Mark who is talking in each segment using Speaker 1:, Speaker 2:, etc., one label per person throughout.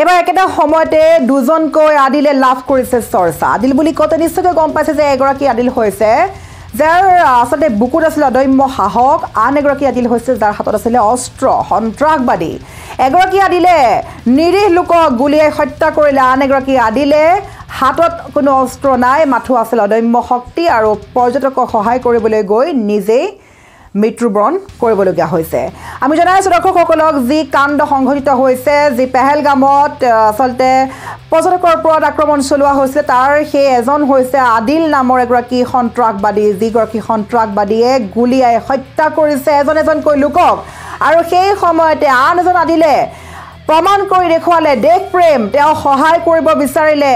Speaker 1: এবাৰ একেটা সময়তে দুজনকৈ আদিলে লাভ কৰিছে চৰ্চা আদিল বুলি কতে নিশ্চয়কৈ গম পাইছে যে এগৰাকী আদিল হৈছে যাৰ আসলে বুকুত আছিল অদম্য সাহস আন এগৰাকী আদিল হৈছে যাৰ হাতত আছিল অস্ত্ৰ সন্ত্ৰাসবাদী এগৰাকী আদিলে নিৰীহ লোকক গুলিয়াই হত্যা কৰিলে আন এগৰাকী আদিলে হাতত কোনো অস্ত্ৰ নাই মাথো আছিল অদম্য শক্তি আৰু পৰ্যটকক সহায় কৰিবলৈ গৈ নিজেই মৃত্যুবৰণ কৰিবলগীয়া হৈছে আমি জনাইছো দৰ্শকসকলক যি কাণ্ড সংঘটিত হৈছে যি পেহেলগামত আসলতে পৰ্যটকৰ ওপৰত আক্ৰমণ চলোৱা হৈছে তাৰ সেই এজন হৈছে আদিল নামৰ এগৰাকী সন্ত্ৰাসবাদী যিগৰাকী সন্ত্ৰাসবাদীয়ে গুলিয়াই হত্যা কৰিছে এজনকৈ লোকক আৰু সেই সময়তে আন এজন আদিলে প্ৰমাণ কৰি দেখুৱালে দেশ প্ৰেম তেওঁ সহায় কৰিব বিচাৰিলে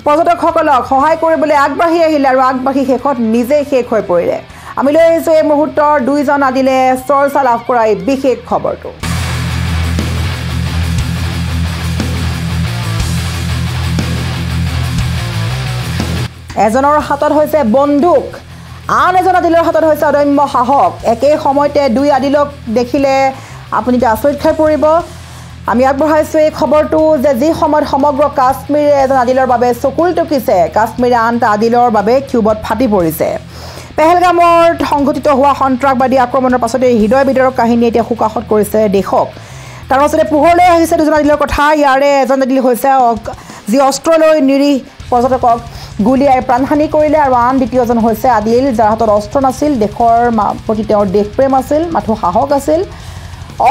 Speaker 1: পৰ্যটকসকলক সহায় কৰিবলৈ আগবাঢ়ি আহিলে আৰু আগবাঢ়ি শেষত নিজে শেষ হৈ পৰিলে আমি লৈ আহিছো এই মুহূৰ্তৰ দুইজন আদিলে চৰ্চা লাভ কৰা এই বিশেষ খবৰটো এজনৰ হাতত হৈছে বন্দুক আন এজন আদিলৰ হাতত হৈছে অদম্য সাহস একে সময়তে দুই আদিলক দেখিলে আপুনি আচৰিত খাই পৰিব আমি আগবঢ়াইছো এই খবৰটো যে যি সময়ত সমগ্ৰ কাশ্মীৰে এজন আদিলৰ বাবে চকুল টকিছে কাশ্মীৰে আন এটা আদিলৰ বাবে কিউবত ফাটি পৰিছে পেহেলগামৰ সংঘটিত হোৱা সন্ত্ৰাসবাদী আক্ৰমণৰ পাছতে হৃদয় বিদাৰক কাহিনী এতিয়া সুকাশত কৰিছে দেশক তাৰ পাছতে পোহৰলৈ আহিছে দুজন আদিলৰ কথা ইয়াৰে এজন আদিল হৈছে যি অস্ত্ৰ লৈ নিৰীহ পৰ্যটকক গুলিয়াই প্ৰাণহানি কৰিলে আৰু আন দ্বিতীয়জন হৈছে আদিল যাৰ হাতত অস্ত্ৰ নাছিল দেশৰ প্ৰতি তেওঁৰ দেশপ্ৰেম আছিল মাথো সাহস আছিল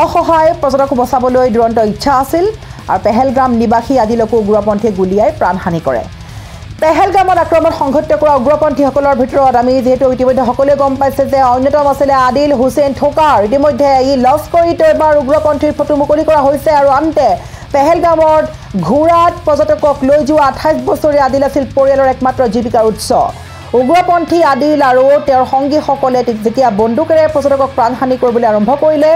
Speaker 1: অসহায় পৰ্যটকক বচাবলৈ দুৰন্ত ইচ্ছা আছিল আৰু পেহেলগাম নিবাসী আদিলকো উগ্ৰপন্থীয়ে গুলিয়াই প্ৰাণহানি কৰে পেহেলগামত আক্ৰমণ সংঘটিত কৰা উগ্ৰপন্থীসকলৰ ভিতৰত আমি যেহেতু ইতিমধ্যে সকলোৱে গম পাইছে যে অন্যতম আছিলে আদিল হুছেইন থোকাৰ ইতিমধ্যে ই লস্কৰী তৈবাৰ উগ্ৰপন্থীৰ ফটো মুকলি কৰা হৈছে আৰু আনতে পেহেলগামত ঘোঁৰাত পৰ্যটকক লৈ যোৱা 28 বছৰীয়া আদিল আছিল পৰিয়ালৰ একমাত্ৰ জীৱিকাৰ উৎস উগ্ৰপন্থী আদিল আৰু তেওঁৰ সংগীসকলে যেতিয়া বন্দুকেৰে পৰ্যটকক প্ৰাণহানি কৰিবলৈ আৰম্ভ কৰিলে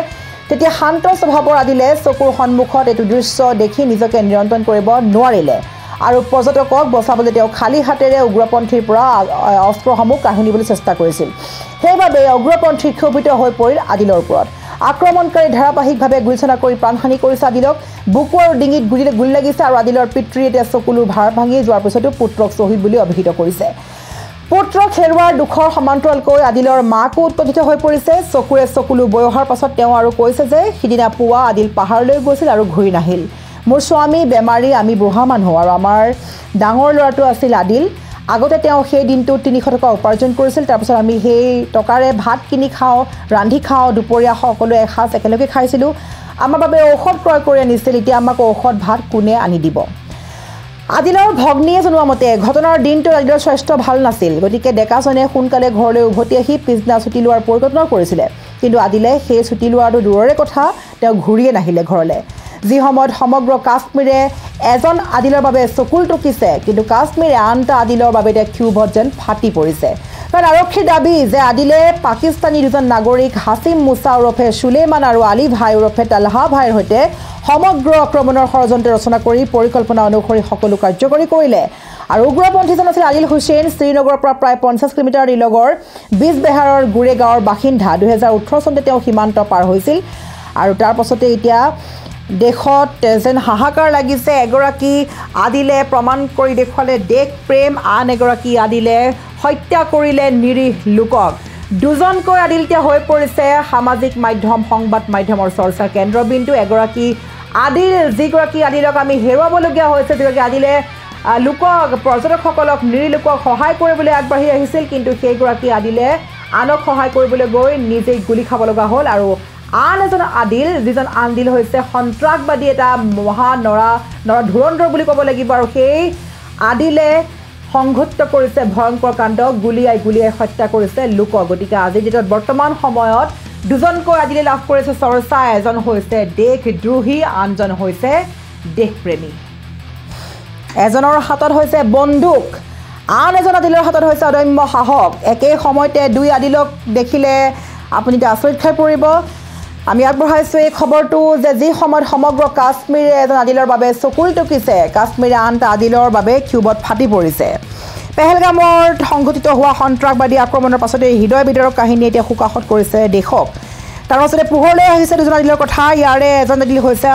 Speaker 1: তেতিয়া শান্ত স্বভাৱৰ আদিলে চকুৰ সন্মুখত এইটো দৃশ্য দেখি নিজকে নিয়ন্ত্ৰণ কৰিব নোৱাৰিলে আৰু পৰ্যটকক বচাবলৈ তেওঁ খালী হাতেৰে উগ্ৰপন্থীৰ পৰা অস্ত্ৰসমূহ কাঢ়ি নিবলৈ চেষ্টা কৰিছিল সেইবাবে উগ্ৰপন্থী ক্ষোভিত হৈ পৰিল আদিলৰ ওপৰত আক্ৰমণকাৰী ধাৰাবাহিকভাৱে গুলীচালনা কৰি প্ৰাণহানি কৰিছে আদিলক বুকু আৰু ডিঙিত গুলি লাগিছে আৰু আদিলৰ পিতৃয়ে এতিয়া চকুলোৰ ভাৰ ভাঙি যোৱাৰ পিছতো পুত্ৰক শ্বহীদ বুলি অভিহিত কৰিছে পুত্ৰক হেৰুৱাৰ দুখৰ সমান্তৰালকৈ আদিলৰ মাকো উৎকণ্ঠিত হৈ পৰিছে চকুৰে চকুলো বৈ অহাৰ পাছত তেওঁ আৰু কৈছে যে সিদিনা পুৱা আদিল পাহাৰলৈ গৈছিল আৰু ঘূৰি নাহিল মোৰ স্বামী বেমাৰী আমি বুঢ়া মানুহ আৰু আমাৰ ডাঙৰ ল'ৰাটো আছিল আদিল আগতে তেওঁ সেই দিনটো 300 টকা উপাৰ্জন কৰিছিল তাৰপিছত আমি সেই টকাৰে ভাত কিনি খাওঁ ৰান্ধি খাওঁ দুপৰীয়া সকলোৱে এসাঁজ একেলগে খাইছিলোঁ আমাৰ বাবে ঔষধ ক্ৰয় কৰি আনিছিল এতিয়া আমাক ঔষধ ভাত কোনে আনি দিব আদিলৰ ভগ্নীয়ে জনোৱা মতে ঘটনাৰ দিনটো আদিলৰ স্বাস্থ্য ভাল নাছিল গতিকে ডেকাজনে সোনকালে ঘৰলৈ উভতি আহি পিছদিনা ছুটি লোৱাৰ পৰিকল্পনা কৰিছিলে কিন্তু আদিলে সেই ছুটি লোৱাটো দূৰৰে কথা তেওঁ ঘূৰিয়ে নাহিলে ঘৰলৈ যি সময়ত সমগ্ৰ কাশ্মীৰে এজন আদিলৰ বাবে চকুল টকিছে কিন্তু কাশ্মীৰে আন এটা আদিলৰ বাবে এতিয়া কিউবত যেন ফাটি পৰিছে কাৰণ আৰক্ষীৰ দাবী যে আদিলে পাকিস্তানী দুজন নাগৰিক হাছিম মুছা ওৰফে সুলেমান আৰু আলী ভাই ওৰফে তালহা ভাইৰ সৈতে সমগ্ৰ আক্ৰমণৰ ষড়যন্ত্ৰ ৰচনা কৰি পৰিকল্পনা অনুসৰি সকলো কাৰ্যকৰী কৰিলে আৰু উগ্ৰপন্থীজন আছিল আদিল হুছেইন শ্ৰীনগৰৰ পৰা প্ৰায় 50 কিলোমিটাৰ নিলগৰ বিজবেহাৰৰ গুৰেগাঁৱৰ বাসিন্দা 2018 চনতে তেওঁ সীমান্ত পাৰ হৈছিল আৰু তাৰ পাছতে এতিয়া দেশত যেন হাহাকাৰ লাগিছে এগৰাকী আদিলে প্ৰমাণ কৰি দেখুৱালে দেশ প্ৰেম আন এগৰাকী আদিলে হত্যা কৰিলে নিৰীহ লোকক দুজনকৈ আদিল এতিয়া হৈ পৰিছে সামাজিক মাধ্যম সংবাদ মাধ্যমৰ চৰ্চাৰ কেন্দ্ৰবিন্দু এগৰাকী আদিল যিগৰাকী আদিলক আমি হেৰুৱাবলগীয়া হৈছে যিগৰাকী আদিলে লোকক পৰ্যটকসকলক নিৰীহ লোকক সহায় কৰিবলৈ আগবাঢ়ি আহিছিল কিন্তু সেইগৰাকী আদিলে আনক সহায় কৰিবলৈ গৈ নিজেই গুলি খাব লগা হ'ল আৰু আন এজন আদিল যিজন আদিল হৈছে সন্ত্ৰাসবাদী এটা মহা নৰা ধুৰন্ধৰ বুলি ক'ব লাগিব আৰু সেই আদিলে সংঘটিত কৰিছে ভয়ংকৰ কাণ্ড গুলিয়াই হত্যা কৰিছে লোকক গতিকে আজিৰ দিনত বৰ্তমান সময়ত দুজনকৈ আদিলে লাভ কৰিছে চৰ্চা এজন হৈছে দেশদ্ৰোহী আনজন হৈছে দেশপ্ৰেমী এজনৰ হাতত হৈছে বন্দুক আন এজন আদিলৰ হাতত হৈছে অদম্য সাহস একে সময়তে দুই আদিলক দেখিলে আপুনি আচৰিত খাই পৰিব আমি আগবঢ়াইছো এই খবৰটো যে যি সময়ত সমগ্ৰ কাশ্মীৰে এজন আদিলৰ বাবে চকুল টকিছে কাশ্মীৰে আন এটা আদিলৰ বাবে কিউবত ফাটি পৰিছে পেহেলগামৰ সংঘটিত হোৱা সন্ত্ৰাসবাদী আক্ৰমণৰ পাছতে হৃদয় বিদাৰক কাহিনী এতিয়া সুকাশত কৰিছে দেশক তাৰ পাছতে পোহৰলৈ আহিছে দুজন আদিলৰ কথা ইয়াৰে এজন আদিল হৈছে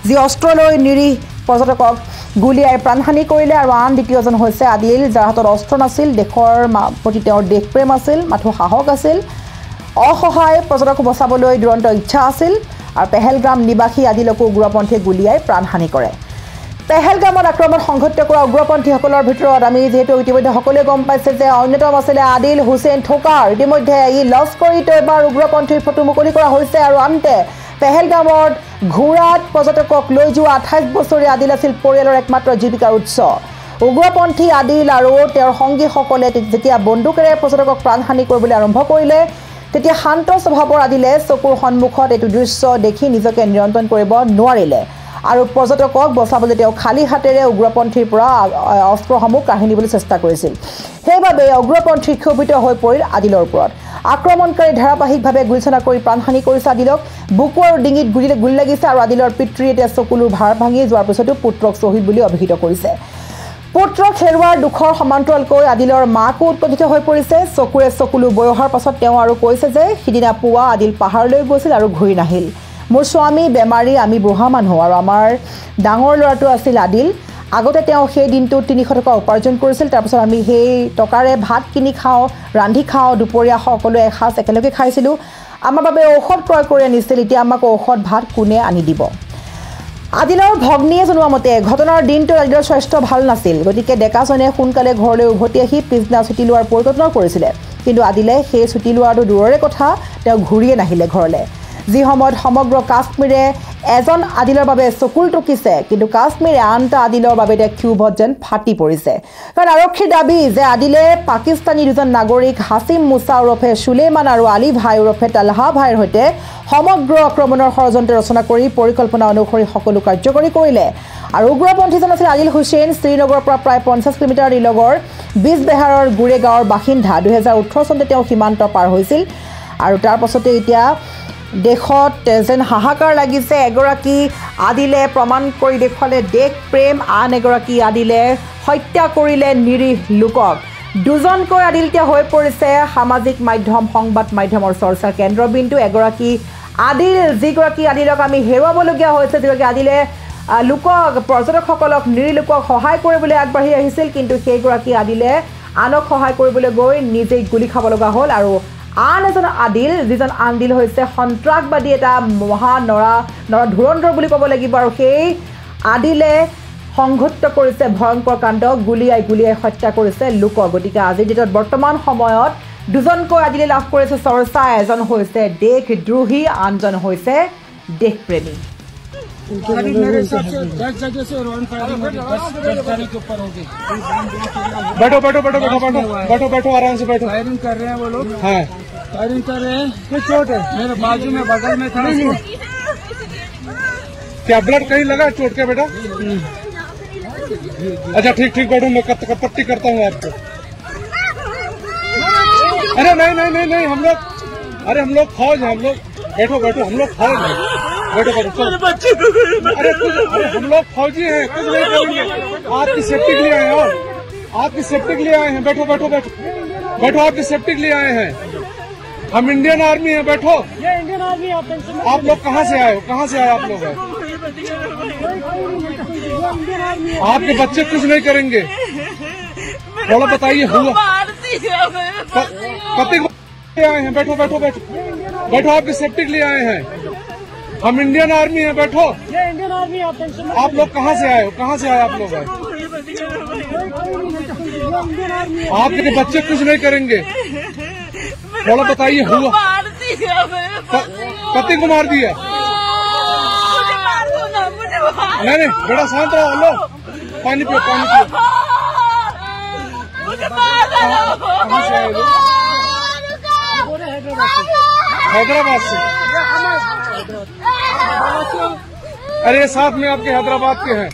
Speaker 1: যি অস্ত্ৰ লৈ নিৰীহ পৰ্যটকক গুলীয়াই প্ৰাণহানি কৰিলে আৰু আন দ্বিতীয়জন হৈছে আদিল, যাৰ হাতত অস্ত্ৰ নাছিল। দেশৰ প্ৰতি তেওঁৰ দেশপ্ৰেম আছিল, মাথো সাহস আছিল, অসহায় পৰ্যটক বচাবলৈ দুৰন্ত ইচ্ছা আছিল। আৰু পেহেলগাম নিবাসী আদিলকো উগ্ৰপন্থীয়ে গুলীয়াই প্ৰাণহানি কৰে। পেহেলগামত আক্ৰমণ সংঘটিত কৰা উগ্ৰপন্থীসকলৰ ভিতৰত আমি যিহেতু ইতিমধ্যে সকলোৱে গম পাইছে যে অন্যতম আছিলে আদিল হুছেইন থোকাৰ। ইতিমধ্যে ই লস্কৰী তৈবাৰ উগ্ৰপন্থীৰ ফটো মুকলি কৰা হৈছে। আৰু আনহাতে পেহেলগামত ঘোঁৰাত পৰ্যটকক লৈ যোৱা 28 বছৰীয়া আদিল আছিল পৰিয়ালৰ একমাত্ৰ জীৱিকাৰ উৎস। উগ্ৰপন্থী আদিল আৰু তেওঁৰ সংগীসকলে যেতিয়া বন্দুকেৰে পৰ্যটকক প্ৰাণহানি কৰিবলৈ আৰম্ভ কৰিলে, তেতিয়া শান্ত স্বভাৱৰ আদিলে চকুৰ সন্মুখত এইটো দৃশ্য দেখি নিজকে নিয়ন্ত্ৰণ কৰিব নোৱাৰিলে আৰু পৰ্যটকক বচাবলৈ তেওঁ খালী হাতেৰে উগ্ৰপন্থীৰ পৰা অস্ত্ৰসমূহ কাঢ়ি নিবলৈ চেষ্টা কৰিছিল। সেইবাবে উগ্ৰপন্থী ক্ষোভিত হৈ পৰিল আদিলৰ ওপৰত। আক্ৰমণকাৰী ধাৰাবাহিকভাৱে গুলীচালনা কৰি প্ৰাণহানি কৰিছে আদিলক। বুকু আৰু ডিঙিত গুলী লাগিছে আৰু আদিলৰ পিতৃয়ে এতিয়া চকুলোৰ ভাৰ ভাঙি যোৱাৰ পিছতো পুত্ৰক শ্বহীদ বুলি অভিহিত কৰিছে। পুত্ৰক হেৰুৱাৰ দুখৰ সমান্তৰালকৈ আদিলৰ মাকো উৎকণ্ঠিত হৈ পৰিছে। চকুৰে চকুলো বৈ অহাৰ পাছত তেওঁ আৰু কৈছে যে সিদিনা পুৱা আদিল পাহাৰলৈ গৈছিল আৰু ঘূৰি নাহিল। মোৰ স্বামী বেমাৰী, আমি বুঢ়া মানুহ আৰু আমাৰ ডাঙৰ ল'ৰাটো আছিল আদিল। আগতে তেওঁ সেই দিনটোত 300 টকা উপাৰ্জন কৰিছিল। তাৰপিছত আমি সেই টকাৰে ভাত কিনি খাওঁ, ৰান্ধি খাওঁ, দুপৰীয়া সকলোৱে এসাঁজ একেলগে খাইছিলোঁ। আমাৰ বাবে ঔষধ ক্ৰয় কৰি আনিছিল। এতিয়া আমাক ঔষধ ভাত কোনে আনি দিব? আদিলৰ ভগ্নীয়ে জনোৱা মতে ঘটনাৰ দিনটোত আদিলৰ স্বাস্থ্য ভাল নাছিল। গতিকে ডেকাজনে সোনকালে ঘৰলৈ উভতি আহি পিছদিনা ছুটি লোৱাৰ পৰিকল্পনা কৰিছিলে। কিন্তু আদিলে সেই ছুটি লোৱাটো দূৰৰে কথা, তেওঁ ঘূৰিয়ে নাহিলে ঘৰলৈ। যি সময়ত সমগ্ৰ কাশ্মীৰে এজন আদিলৰ বাবে চকুল টকিছে, কিন্তু কাশ্মীৰে আন এটা আদিলৰ বাবে এতিয়া ক্ষোভত যেন ফাটি পৰিছে। কাৰণ আৰক্ষীৰ দাবী যে আদিলে পাকিস্তানী দুজন নাগৰিক হাছিম মুছা ওৰফে সুলেমান আৰু আলী ভাই ওৰফে তালহা ভাইৰ সৈতে সমগ্ৰ আক্ৰমণৰ ষড়যন্ত্ৰ ৰচনা কৰি পৰিকল্পনা অনুসৰি সকলো কাৰ্যকৰী কৰিলে। আৰু উগ্ৰপন্থীজন আছিল আদিল হুছেইন। শ্ৰীনগৰৰ পৰা প্ৰায় 50 কিলোমিটাৰ নিলগৰ বিজবেহাৰৰ গুৰে গাঁৱৰ বাসিন্দা। 2018 চনতে তেওঁ সীমান্ত পাৰ হৈছিল। আৰু তাৰ পাছতে এতিয়া দেশত যেন হাহাকাৰ লাগিছে। এগৰাকী আদিলে প্ৰমাণ কৰি দেখুৱালে দেশ প্ৰেম, আন এগৰাকী আদিলে হত্যা কৰিলে নিৰীহ লোকক। দুজনকৈ আদিল এতিয়া হৈ পৰিছে সামাজিক মাধ্যম, সংবাদ মাধ্যমৰ চৰ্চাৰ কেন্দ্ৰবিন্দু। এগৰাকী আদিল, যিগৰাকী আদিলক আমি হেৰুৱাবলগীয়া হৈছে, যিগৰাকী আদিলে লোকক, পৰ্যটকসকলক, নিৰীহ লোকক সহায় কৰিবলৈ আগবাঢ়ি আহিছিল, কিন্তু সেইগৰাকী আদিলে আনক সহায় কৰিবলৈ গৈ নিজেই গুলী খাব লগা হ'ল। আৰু আন এজন আদিল, যিজন আদিল হৈছে সন্ত্ৰাসবাদী, এটা মহা ধুৰন্ধৰ বুলি ক'ব লাগিব। আৰু সেই আদিলে সংঘটিত কৰিছে ভয়ংকৰ কাণ্ড, গুলীয়াই হত্যা কৰিছে লোকক। গতিকে আজিৰ দিনত বৰ্তমান সময়ত দুজনকৈ আদিলে লাভ কৰিছে চৰ্চা। এজন হৈছে দেশদ্ৰোহী, আনজন হৈছে দেশপ্ৰেমী।
Speaker 2: अभी मेरे हिसाब से 10 जगह से रॉन्ग फायरिंग होगी, 10 गाड़ी के ऊपर होगी।
Speaker 3: बैठो बैठो बैठो बैठो बैठो बैठो बैठो आराम से बैठो।
Speaker 2: फायरिंग कर रहे हैं वो लोग।
Speaker 3: हाँ,
Speaker 2: फायरिंग कर रहे हैं।
Speaker 3: किस चोट है?
Speaker 2: मेरे बाजू में, बगल में था।
Speaker 3: क्या ब्लड कहीं लगा चोट के बेटा? अच्छा ठीक ठीक बैठो, मैं पट्टी करता हूँ आपको। अरे नहीं हम लोग, अरे हम लोग फौज हैं, हम लोग। बैठो बैठो, हम लोग फौज हैं। बैठो बैठो, अरे हम लोग फौजी हैं, कुछ नहीं करेंगे। आपकी सेफ्टी के लिए आए हैं, आपकी सेफ्टी के लिए आए हैं। बैठो बैठो बैठो बैठो, आपकी सेफ्टी के लिए आए हैं। हम इंडियन आर्मी हैं। बैठो। ये इंडियन आर्मी। आप लोग कहाँ से आए हो? कहाँ से आए आप लोग? आपके बच्चे कुछ नहीं करेंगे। थोड़ा बताइए, हुआ पति को आए हैं। बैठो बैठो बैठो बैठो, आपकी सेफ्टी के लिए आए हैं। हम इंडियन आर्मी हैं। बैठो। ये इंडियन आर्मी। आप लोग कहाँ से आए हो? कहाँ से आए आप लोग? आपके बच्चे कुछ नहीं करेंगे। थोड़ा बताइए, हुआ पति को मार दिया? नहीं बेटा शांत रहो। लो पानी पियो, पानी पियो। कहाँ से आए लोग? हैदराबाद से। अरे साथ में आपके हैदराबाद के हैं।